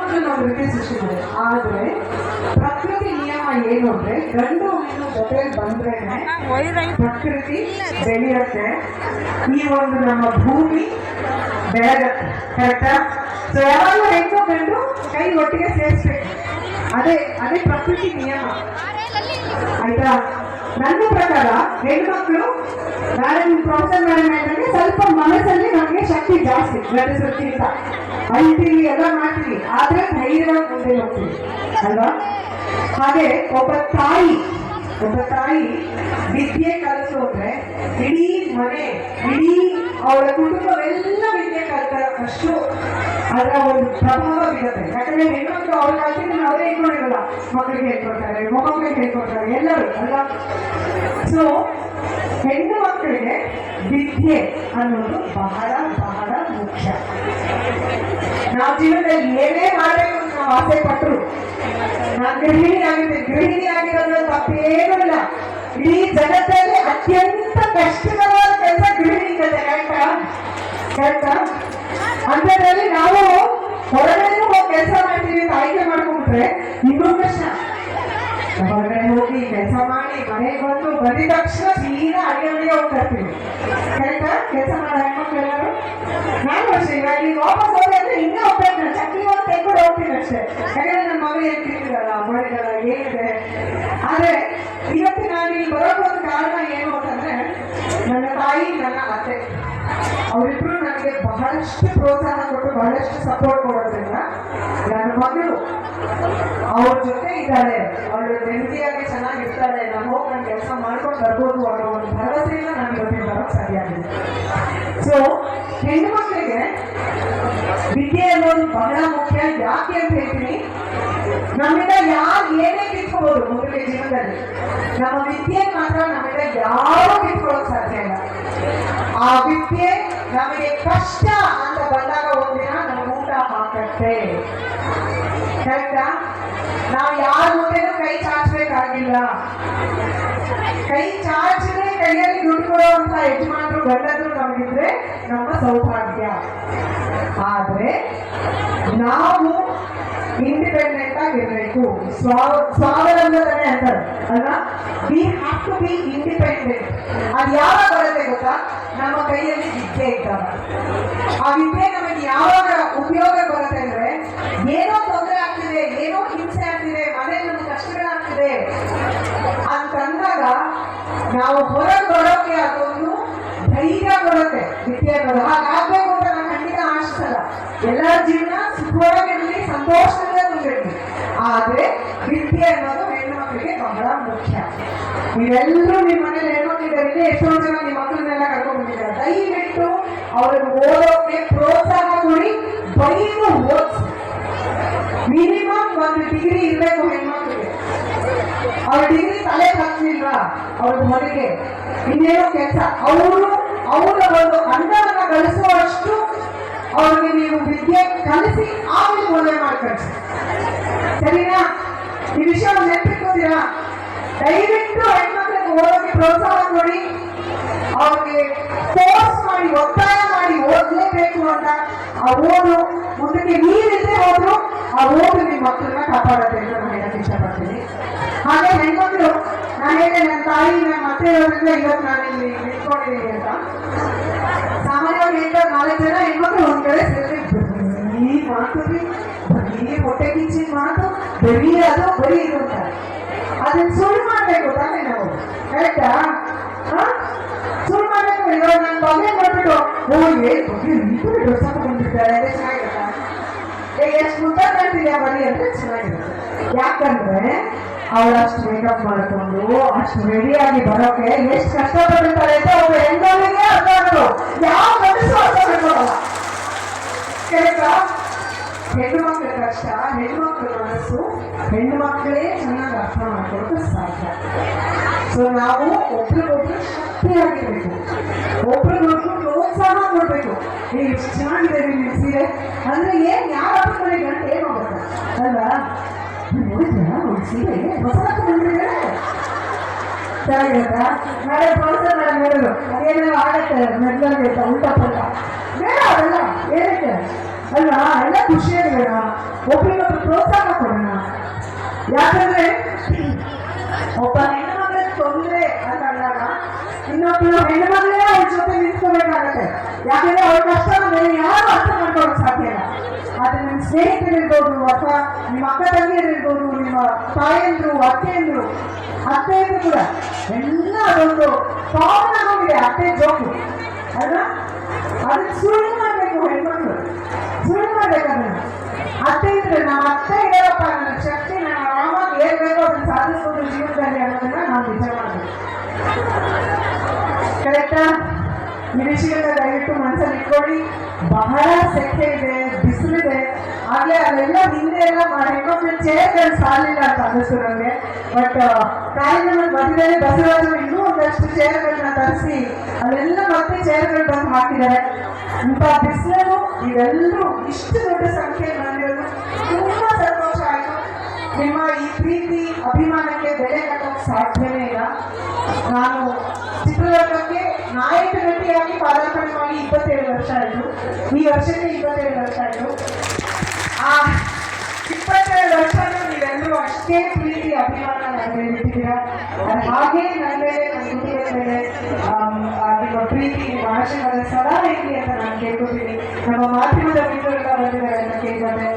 ಮಕ್ಕಳು ನಾವು ರೀತಿ ಸೃಷ್ಟಿ ಮಾಡಿದ್ವಿ. ಆದ್ರೆ ಪ್ರಕೃತಿ ನಿಯಮ ಏನು ಅಂದ್ರೆ ಗಂಡು ಹೆಣ್ಣು ಜೊತೆ ಬಂದ್ರೇನೆ ಪ್ರಕೃತಿ ಬೆಳೆಯುತ್ತೆ, ಈ ಒಂದು ನಮ್ಮ ಭೂಮಿ ಬೆಳಗತ್ತೆ. ಕರೆಕ್ಟಾ? ಸೊ ಯಾವಾಗಲೂ ಹೆಣ್ಣು ಗಂಡು ಕೈ ಒಟ್ಟಿಗೆ ಸೇರಿಸ್ಬೇಕು. ಅದೇ ಅದೇ ಪ್ರಕೃತಿ ನಿಯಮ, ಆಯ್ತಾ? ನನ್ನ ಪ್ರಕಾರ ಹೆಣ್ಮಕ್ಳು ನಾಳೆ ಪ್ರೊಫೆಸರ್ ಮ್ಯಾನೇಜ್ಮೆಂಟ್ ಸ್ವಲ್ಪ ಮನಸ್ಸಲ್ಲಿ ನಮಗೆ ಶಕ್ತಿ ಜಾಸ್ತಿ, ಗಂಡಸಕ್ಕಿಂತ ಅಳ್ತೀವಿ ಎಲ್ಲ ಮಾಡ್ತೀವಿ, ಆದ್ರೆ ಧೈರ್ಯವಾಗಿ ಮುಂದೆ ಹೋಗ್ತೀವಿ ಅಲ್ವಾ? ಹಾಗೆ ಒಬ್ಬ ತಾಯಿ ವಿದ್ಯೆ ಕಲಿಸು ಅಂದ್ರೆ ಇಡೀ ಮನೆ, ಇಡೀ ಅವಳ ಕುಟುಂಬವೆಲ್ಲ ವಿದ್ಯೆ ಕಲಿತಷ್ಟು ಅದರ ಒಂದು ಪ್ರಭಾವ ಬೀರುತ್ತೆ. ಯಾಕಂದ್ರೆ ಹೆಣ್ಮಕ್ಳು ಅವ್ರ ಕಲ್ತಿದ್ರೆ ಅವರೇ ಹೇಳ್ಕೊಂಡಿರಲ್ಲ, ಮಕ್ಕಳಿಗೆ ಹೇಳ್ಕೊಡ್ತಾರೆ, ಮೊಮ್ಮಕ್ಕಳಿಗೆ ಹೇಳ್ಕೊಡ್ತಾರೆ, ಎಲ್ಲರೂ ಅಲ್ವಾ? ಸೊ ಹೆಣ್ಣು ಮಕ್ಕಳಿಗೆ ವಿದ್ಯೆ ಅನ್ನೋದು ಬಹಳ ಬಹಳ ಮುಖ್ಯ. ನಾವು ಜೀವನದಲ್ಲಿ ಏನೇ ಮಾಡಬೇಕು ಅಂತ ನಾವು ಆಸೆ ಪಟ್ಟರು, ನಾನು ಗೃಹಿಣಿ ಆಗಿರೋದ್ರ ತಪ್ಪೇನೂ ಇಲ್ಲ. ಇಡೀ ಜಗತ್ತಲ್ಲಿ ಅತ್ಯಂತ ಕಷ್ಟಕರವಾದ ಕೆಲಸ ಗೃಹಿಣಿ ಜೊತೆ. ಕರೆಕ್ಟಾ? ಅಂಥದ್ರಲ್ಲಿ ನಾವು ಹೊರಗಡೆ ಹೋಗಿ ಕೆಲಸ ಮಾಡ್ತೀವಿ ಅಂತ ಆಯ್ಕೆ ಮಾಡ್ಕೊಂಡ್ರೆ ಇನ್ನೂ ಕಷ್ಟ. ಹೊರಗಡೆ ಹೋಗಿ ಕೆಲಸ ಮಾಡಿ ಮನೆಗೆ ಬಂದಿದ ತಕ್ಷಣ ಸೀದಾ ಅಡಿಗೆ ಹೋಗ್ತಾ ಇರ್ತೀವಿ. ಕರೆಕ್ಟಾ? ಕೆಲಸ ಮಾಡೋ ಹೆಣ್ಮಕ್ಳು ಎಲ್ಲರೂ ನಾನು ಅಷ್ಟೇ. ಇವಾಗ ಈಗ ವಾಪಸ್ ಹೋದ್ರೆ ಅಂದ್ರೆ ಇನ್ನೂ ಹೋಗ್ಬೇಕು, ನಾನು ಚಕ್ಲಿ ಒಂದು ತೆಗೆದು ಹೋಗ್ತೀನಿ ಅಷ್ಟೇ. ಯಾಕಂದ್ರೆ ನನ್ನ ಮಗಳು ಏನ್ ತಿಂತಿರಲ್ಲ ಮಾಡಿದಲ್ಲ ಏನಿದೆ. ಆದ್ರೆ ಇವತ್ತು ನಾನು ಇಲ್ಲಿ ಬರೋಕೆ ಒಂದು ಕಾರಣ ಏನು ಅಂತಂದ್ರೆ ನನ್ನ ತಾಯಿ, ನನ್ನ ಅತ್ತೆ ಅವರಿಬ್ರು ನನಗೆ ಬಹಳಷ್ಟು ಪ್ರೋತ್ಸಾಹ ಕೊಟ್ಟು ಬಹಳಷ್ಟು ಸಪೋರ್ಟ್ ಕೊಡೋದ್ರಿಂದ ನನ್ನ ಮಗಳು ಅವ್ರ ಜೊತೆ ಇದ್ದಾಳೆ, ಅವಳು ನೆಮ್ಮದಿಯಾಗಿ ಚೆನ್ನಾಗಿರ್ತಾಳೆ, ನಾನು ಹೋಗಿ ನಾನು ಕೆಲಸ ಮಾಡ್ಕೊಂಡು ಬರ್ಬೋದು ಅನ್ನೋ ಒಂದು ಭರವಸೆಯಿಂದ ನಾನು ಇವತ್ತಿನ ಬರೋಕ್ಕೆ ಸಾಧ್ಯ ಆಗಿದೆ. ಸೊ ಹೆಣ್ಣು ಮಕ್ಕಳಿಗೆ ವಿದ್ಯೆ ಅನ್ನೋದು ಬಹಳ ಮುಖ್ಯ. ಯಾಕೆ ಅಂತ ಹೇಳ್ತೀನಿ, ನಮ್ಮಿಂದ ಯಾರು ಏನೇ ಕಿತ್ಕೋಬಹುದು ಮೊದಲಿಗೆ ಜೀವನದಲ್ಲಿ, ನಮ್ಮ ವಿದ್ಯೆ ಮಾತ್ರ ನಮ್ಮಿಂದ ಯಾರು ಕಿತ್ಕೊಳ್ಳೋಕೆ ಸಾಧ್ಯ ಇಲ್ಲ. ಆ ವಿದ್ಯೆ ನಮಗೆ ಕಷ್ಟ ಅಂತ ಬಂದಾಗ ಒಂದಿನ ನಮ್ಗೆ ಊಟ ಹಾಕತ್ತೆ. ಕರೆಕ್ಟಾ? ನಾವು ಯಾರ ಮುಂದೆನೂ ಕೈ ಚಾಚಬೇಕಾಗಿಲ್ಲ. ಕೈ ಚಾಚಿದ್ರೆ ಕೈಯಲ್ಲಿ ದುಡ್ಡು ಕೊಡುವಂತ ಯಜಮಾನರು ಗಂಡದ್ರು ನಮಗಿದ್ರೆ ನಮ್ಮ ಸೌಭಾಗ್ಯ. ಆದ್ರೆ ನಾವು ಇಂಡಿಪೆಂಡೆಂಟ್ ಆಗಿರ್ಬೇಕು, ಸ್ವಾವಲಂಬನೆ ಅಂತಾರೆ ಅಲ್ವಾ? We have to be independent. ಅದು ಯಾವಾಗ ಬರುತ್ತೆ ಗೊತ್ತಾ? ನಮ್ಮ ಕೈಯಲ್ಲಿ ವಿದ್ಯೆ ಇದ್ದಾಗ. ಆ ವಿದ್ಯೆ ನಮಗೆ ಯಾವಾಗ ಉಪಯೋಗ ಬರುತ್ತೆ ಅಂದ್ರೆ, ಏನೋ ತೊಂದರೆ ಆಗ್ತಿದೆ, ಏನೋ ಹಿಂಸೆ ಆಗ್ತಿದೆ, ಮನೆಯಲ್ಲಿ ನಮ್ಗೆ ಕಷ್ಟಗಳಾಗ್ತಿದೆ ಅಂತಂದಾಗ ನಾವು ಹೊರಗೆ ಬರೋಕೆ ಅದೊಂದು ಧೈರ್ಯ ಕೊಡುತ್ತೆ ವಿದ್ಯೆ ಅನ್ನೋದು. ಹಾಗಾಗ್ಬೇಕು ಅಂತ ನಾನು ಖಂಡಿತ ಆಶಿಸಲ್ಲ. ಎಲ್ಲರ ಜೀವನ ಸುಖವಾಗಿರಲಿ, ಸಂತೋಷದಿಂದ ತುಂಬಿರಲಿ. ಆದ್ರೆ ವಿದ್ಯೆ ಅನ್ನೋದು ಹೆಣ್ಣು ಮಕ್ಕಳಿಗೆ ಬಹಳ ಮುಖ್ಯ. ನೀವೆಲ್ಲರೂ ನಿಮ್ಮ ಮನೇಲಿ ಹೆಣ್ಮಕ್ಳಿಗೆ ಎಷ್ಟೋ ಜನ ನಿಮ್ಮ ಮಕ್ಕಳನ್ನೆಲ್ಲ ಕರ್ಕೊಂಡು ಬಂದಿದ್ದಾರೆ. ದಯವಿಟ್ಟು ಅವ್ರಿಗೆ ಓದೋಕೆ ಪ್ರೋತ್ಸಾಹ ಕೊಡಿ, ಬೈದು ಓದಿಸಿ. ಮಿನಿಮಮ್ ಒಂದು ಡಿಗ್ರಿ ಇರಬೇಕು ಹೆಣ್ಮಕ್ಳಿಗೆ. ಅವ್ರ ಡಿಗ್ರಿ ತಲೆ ಹಾಕ್ಲಿಲ್ವಾ ಅವ್ರ ಹೊರಗೆ ಇನ್ನೇನೋ ಕೆಲಸ, ಅವರ ಒಂದು ಅನ್ನವನ್ನ ಗಳಿಸುವಷ್ಟು ಅವ್ರಿಗೆ ನೀವು ವಿದ್ಯೆ ಕಲಿಸಿ ಆಮೇಲೆ ಮದುವೆ ಮಾಡ್ಕಳಿಸಿ. ಸರಿನಾ? ಈ ವಿಷಯ ನೆನಪಿಟ್ಕೋತೀರಾ? ದಯವಿಟ್ಟು ಹೆಣ್ಮಕ್ಳಿಗೆ ಓದೋಕೆ ಪ್ರೋತ್ಸಾಹ ಕೊಡಿ. ಅವ್ರಿಗೆ ಫೋರ್ಸ್ ಮಾಡಿ, ಒತ್ತಾಯ ಮಾಡಿ ಓದಲೇಬೇಕು ಅಂತ ಆ ಓದು ಮುಂದಕ್ಕೆ ನೀರಿಲ್ಲದೆ ಹೋದ್ರು ಆ ಓದು ನಿಮ್ಮ ಮಕ್ಕಳನ್ನ ಕಾಪಾಡುತ್ತೆ ಅಂತ ನಾನು ಹೇಳಕ್ ಇಷ್ಟಪಡ್ತೀನಿ. ಹಾಗೆ ಹೆಣ್ಮಕ್ಳು, ನಾನು ಹೇಳಿದೆ ನನ್ನ ತಾಯಿ ನನ್ನ ಮತ್ತೆ ಇರೋದ್ರಿಂದ ಇವತ್ತು ನಾನು ಇಲ್ಲಿ ನಿಂತ್ಕೊಂಡಿದ್ದೀನಿ ಅಂತ. ಸಾಮಾನ್ಯವಾಗಿ ಹೇಳಿದ 4 ಜನ ಹೆಣ್ಮಕ್ಳು ಒಂದ್ ಕಡೆ ಸೇರಿ ಬರೀ ಮಾತು, ಬರೀ ಹೊಟ್ಟೆ ಕಿಚ್ಚಿನ ಮಾತು, ಬರೀ ಅದು ಬರೀ ಇದು ಅಂತ. ಅದನ್ನ ಸುಳ್ಳು ಮಾಡ್ಬೇಕು ತಾನೇ ನಾವು. ಕರೆಕ್ಟಾ? ಸುಳ್ಳು ಮಾಡ್ಬೇಕು. ಇವಾಗ ನನ್ನ ಬಗ್ಗೆ ನೋಡ್ಬಿಟ್ಟು ಹೋಗಿ ಬಗ್ಗೆ ಡ್ರೆಸ್ ಹಾಕೊಂಡಿರ್ತಾರೆ, ಅದೇ ಚೆನ್ನಾಗಿರುತ್ತಾ? ಎಷ್ಟು ಮುದ್ದ ಕಾಣ್ತಿದ್ಯಾ ಬರೀ ಅಂದ್ರೆ ಚೆನ್ನಾಗಿರುತ್ತೆ. ಯಾಕಂದ್ರೆ ಅವಳು ಅಷ್ಟು ಮೇಕಪ್ ಮಾಡಿಕೊಂಡು ಅಷ್ಟು ರೆಡಿಯಾಗಿ ಬರೋಕೆ ಎಷ್ಟು ಕಷ್ಟಪಟ್ಟಿರ್ತಾರೆ ಅಂತ ಒಬ್ಬ ಹೆಣ್ಮಗಳಿಗೆ ಅರ್ಥ ಆಗೋದು. ಯಾವ ಗಂಡಸು ಅರ್ಥ ಮಾಡ್ಕೊಳ್ಳಲ್ಲ. ಕರೆಕ್ಟಾ? ಹೆಣ್ಣು ಮಕ್ಕಳ ಕಷ್ಟ, ಹೆಣ್ಣು ಮಕ್ಕಳ ಮನಸ್ಸು ಹೆಣ್ಣು ಮಕ್ಕಳೇ ಚೆನ್ನಾಗಿ ಅರ್ಥ ಮಾಡ್ಕೊಳ್ಳೋಕೆ ಸಾಧ್ಯ. ಸೊ ನಾವು ಒಬ್ರಿಗೊಬ್ರು ಶಕ್ತಿಯಾಗಿರ್ಬೇಕು, ಒಬ್ರಿಗೊಬ್ರು ಪ್ರೋತ್ಸಾಹ ಕೊಡ್ಬೇಕು. ಎಷ್ಟು ಚೆನ್ನಾಗಿದೆ ನಿಮ್ಮ ಸೀರೆ ಅಂದ್ರೆ ಏನ್ ಯಾವ ಮನೆ ಗಂಟೆ ಏನು ಹೋಗುತ್ತೆ ಅಲ್ವಾ? ನೋಡಿದ್ರಾ ಒಂದು ಸೀರೆ ಹೊಸ ಬಂದಿದೆ ಚೆನ್ನಾಗಿರುತ್ತಾ? ನಾಳೆ ಪ್ರೋತ್ಸಾಹ ಹೇಳಿದ್ರು ಅದೇನೋ ಆಗತ್ತೆ ಮೆಟ್ಲಲ್ಲಿ ಉಲ್ಟಾ ಪಲ್ಟ ಬೇಡ, ಅದೆಲ್ಲ ಏನಕ್ಕೆ ಅಲ್ವಾ? ಎಲ್ಲ ಖುಷಿಯಾಗಿರೋಣ, ಒಬ್ರಿಗೊಬ್ರು ಪ್ರೋತ್ಸಾಹ ಕೊಡೋಣ. ಯಾಕಂದ್ರೆ ಒಬ್ಬ ಹೆಣ್ಣುಮಗಳ ತೊಂದರೆ ಅಂತ ಅಂದಾಗ ಇನ್ನೊಬ್ರು ಹೆಣ್ಣುಮಗಳೇ ಅವ್ರ ಜೊತೆ ನಿಂತ್ಕೋಬೇಕಾಗತ್ತೆ. ಯಾಕಂದ್ರೆ ಅವ್ರ ಕಷ್ಟ ಮೇಲೆ ಯಾರು ಅರ್ಥ ಮಾಡ್ಕೊಳ್ಳೋಕೆ ಸಾಧ್ಯ ಇಲ್ಲ. ಆದ್ರೆ ನಿಮ್ಮ ಸ್ನೇಹಿತರಿರ್ಬೋದು, ಅಥವಾ ನಿಮ್ಮ ಅಕ್ಕ ತಂಗಿಯರಿರ್ಬೋದು, ನಿಮ್ಮ ತಾಯಂದ್ರು, ಅತ್ತೆಯಂದ್ರು ಕೂಡ ಎಲ್ಲ ಅದೊಂದು ಕಾಮನ್ ಆಗೋಗಿದೆ. ಅತ್ತೆ ಜೋಕು ಅಲ್ವಾ? ಅದನ್ನ ಸುಳ್ಳು ಮಾಡ್ಬೇಕು, ಹೆಣ್ಮಕ್ಳು ಸುಳ್ಳು ಮಾಡ್ಬೇಕು. ಅದನ್ನ ಅತ್ತೆ ಇದ್ರೆ ನಮ್ಮ ಅತ್ತೆ ಇರಪ್ಪ, ನನ್ನ ಶಕ್ತಿ ನಾನು ಆರಾಮಾಗಿ ಏನ್ ಬೇಕೋ ಅದನ್ನ ಸಾಧಿಸ್ಬೋದು ಜೀವನದಲ್ಲಿ ಅನ್ನೋದನ್ನ ನಾವು ನಿಜ ಮಾಡಬೇಕು. ಕರೆಕ್ಟಾ? ಈ ವಿಷಯದ ದಯವಿಟ್ಟು ಮನಸ್ಸಲ್ಲಿ ಇಟ್ಕೊಳ್ಳಿ. ಬಹಳ ಸೆಕೆ ಇದೆ, ಬಿಸಿಲಿದೆ. ಆಗ್ಲೇ ಅಲ್ಲೆಲ್ಲ ಹಿಂದೆ ಎಲ್ಲ ಹೆಣ್ಮಕ್ಳು ಚೇರ್ಗಳು ಸಾಲಿಲ್ಲ ಅಂತ ಅನ್ನಿಸ್ತು ನನಗೆ. ಬಟ್ ಕಾಲಿನ ಮಧ್ಯದಲ್ಲಿ ಬಸವರಾಜರು ಇನ್ನೂ ಒಂದಷ್ಟು ಚೇರ್ಗಳನ್ನ ತರಿಸಿ ಅಲ್ಲೆಲ್ಲ ಮತ್ತೆ ಚೇರ್ಗಳು ಬಂದು ಹಾಕಿದ್ದಾರೆ. ಇಂಥ ಬಿಸಿಲನ್ನು ಇವೆಲ್ಲರೂ ಇಷ್ಟು ದೊಡ್ಡ ಸಂಖ್ಯೆ ಬಂದಿರೋದು ತುಂಬಾ ಸಂತೋಷ ಆಯಿತು. ನಿಮ್ಮ ಈ ಪ್ರೀತಿ ಅಭಿಮಾನಕ್ಕೆ ಬೆಲೆ ಕಟ್ಟೋಕೆ ಸಾಧ್ಯವೇ ಇಲ್ಲ. ನಾನು ಚಿತ್ರರಂಗಕ್ಕೆ ನಾಯಕ ನಟಿಯಾಗಿ ಪಾದಾರ್ಪಣೆ ಮಾಡಿ 27 ವರ್ಷ ಆಯಿತು. ಈ ವರ್ಷಕ್ಕೆ 27 ವರ್ಷ ಆಯಿತು. ಆ 27 ವರ್ಷನೂ ನೀವೆಲ್ಲರೂ ಅಷ್ಟೇ ಪ್ರೀತಿ ಅಭಿಮಾನ ನನ್ನ ಮೇಲೆ ಇಟ್ಟಿದ್ದೀರಾ. ಹಾಗೆ ನನ್ನ ಮೇಲೆ, ನನ್ನ ಕುಟುಂಬದ ಮೇಲೆ ನಿಮ್ಮ ಪ್ರೀತಿ, ನಿಮ್ಮ ಆಶೀರ್ವಾದ ಸದಾ ಇರಲಿ ಅಂತ ನಾನು ಕೇಳ್ಕೊತೀನಿ. ನಮ್ಮ ಮಾಧ್ಯಮದ ಮಿತ್ರರೆಲ್ಲ ಬಂದಿದ್ದಾರೆ ಅಂತ ಕೇಳಿದ್ರೆ